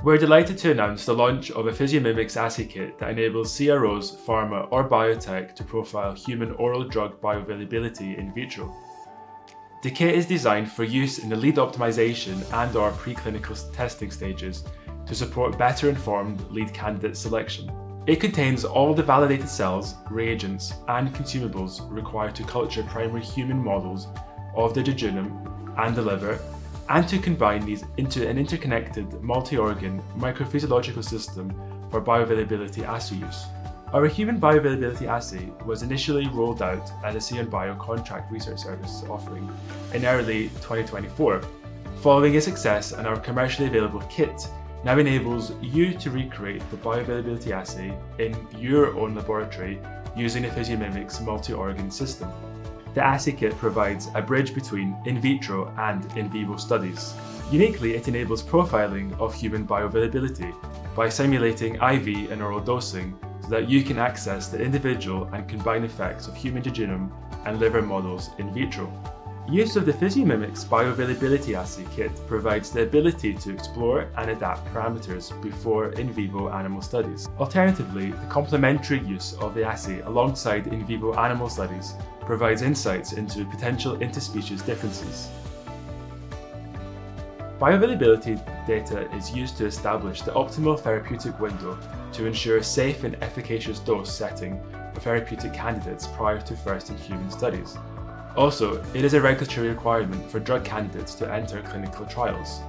We're delighted to announce the launch of a PhysioMimix assay kit that enables CROs, pharma or biotech to profile human oral drug bioavailability in vitro. The kit is designed for use in the lead optimization and/or preclinical testing stages to support better informed lead candidate selection. It contains all the validated cells, reagents and consumables required to culture primary human models of the jejunum and the liver, and to combine these into an interconnected multi-organ microphysiological system for bioavailability assay use. Our human bioavailability assay was initially rolled out as a CNBio contract research service offering in early 2024. Following its success, and our commercially available kit now enables you to recreate the bioavailability assay in your own laboratory using the PhysioMimix Multi-organ System. The assay kit provides a bridge between in vitro and in vivo studies. Uniquely, it enables profiling of human bioavailability by simulating IV and oral dosing so that you can access the individual and combined effects of human jejunum and liver models in vitro. Use of the PhysioMimix Bioavailability assay kit provides the ability to explore and adapt parameters before in vivo animal studies. Alternatively, the complementary use of the assay alongside in vivo animal studies provides insights into potential interspecies differences. Bioavailability data is used to establish the optimal therapeutic window to ensure safe and efficacious dose setting for therapeutic candidates prior to first-in-human studies. Also, it is a regulatory requirement for drug candidates to enter clinical trials.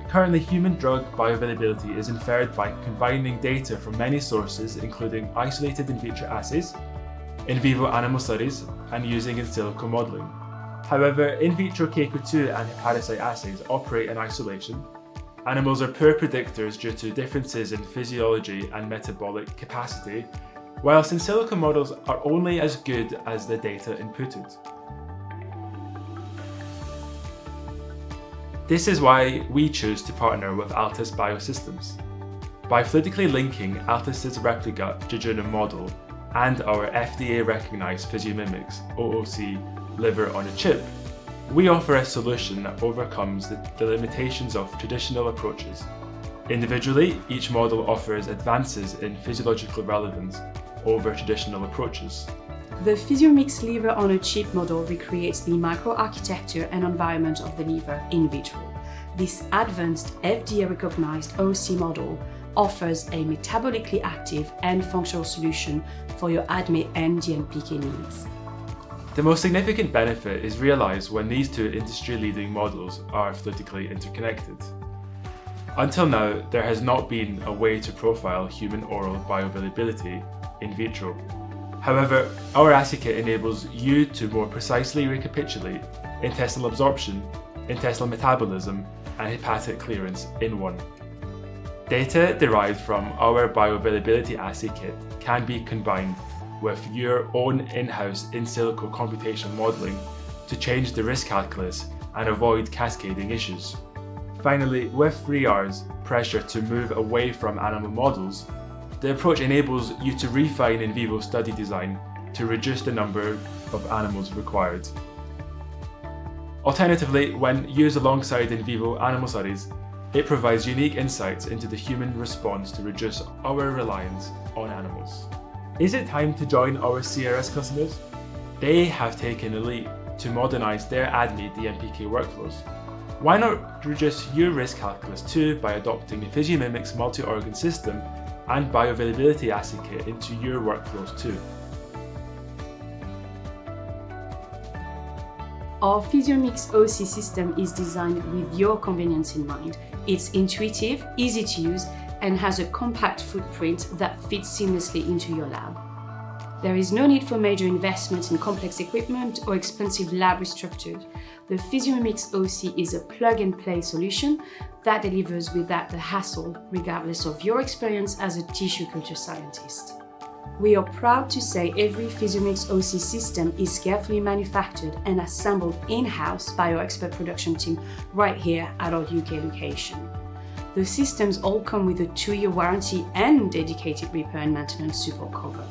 Currently, human drug bioavailability is inferred by combining data from many sources, including isolated in vitro assays, in vivo animal studies, and using in silico modeling. However, in vitro Keiko2 and hepatocyte assays operate in isolation. Animals are poor predictors due to differences in physiology and metabolic capacity, whilst in silico models are only as good as the data inputted. This is why we choose to partner with Altus Biosystems. By fluidically linking Altus's RepliGut Jejunum model and our FDA-recognized PhysioMimix OOC Liver-on-a-chip, we offer a solution that overcomes the limitations of traditional approaches. Individually, each model offers advances in physiological relevance over traditional approaches. The PhysioMimix Liver-on-a-chip model recreates the microarchitecture and environment of the liver in vitro. This advanced FDA-recognized OC model offers a metabolically active and functional solution for your ADME and DMPK needs. The most significant benefit is realized when these two industry-leading models are fluidically interconnected. Until now, there has not been a way to profile human oral bioavailability in vitro. However, our assay kit enables you to more precisely recapitulate intestinal absorption, intestinal metabolism, and hepatic clearance in one. Data derived from our bioavailability assay kit can be combined with your own in-house in silico computational modeling to change the risk calculus and avoid cascading issues. Finally, with 3R's pressure to move away from animal models, the approach enables you to refine in vivo study design to reduce the number of animals required. Alternatively, when used alongside in vivo animal studies, it provides unique insights into the human response to reduce our reliance on animals. Is it time to join our CRS customers? They have taken a leap to modernize their ADME DMPK workflows. Why not reduce your risk calculus too by adopting the PhysioMimix Multi-organ System and bioavailability assay kit into your workflows too? Our PhysioMimix OC system is designed with your convenience in mind. It's intuitive, easy to use, and has a compact footprint that fits seamlessly into your lab. There is no need for major investments in complex equipment or expensive lab restructures. The PhysioMimix OC is a plug-and-play solution that delivers without the hassle, regardless of your experience as a tissue culture scientist. We are proud to say every PhysioMimix OC system is carefully manufactured and assembled in-house by our expert production team right here at our UK location. The systems all come with a 2-year warranty and dedicated repair and maintenance support cover.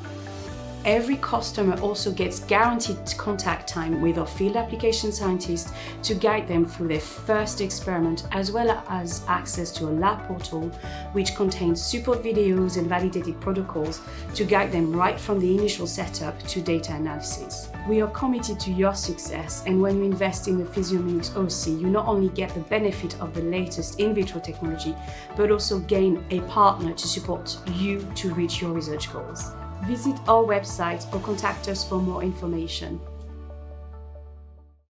Every customer also gets guaranteed contact time with our field application scientists to guide them through their first experiment, as well as access to a lab portal which contains support videos and validated protocols to guide them right from the initial setup to data analysis. We are committed to your success, and when you invest in the PhysioMimix OC, you not only get the benefit of the latest in vitro technology, but also gain a partner to support you to reach your research goals. Visit our website or contact us for more information.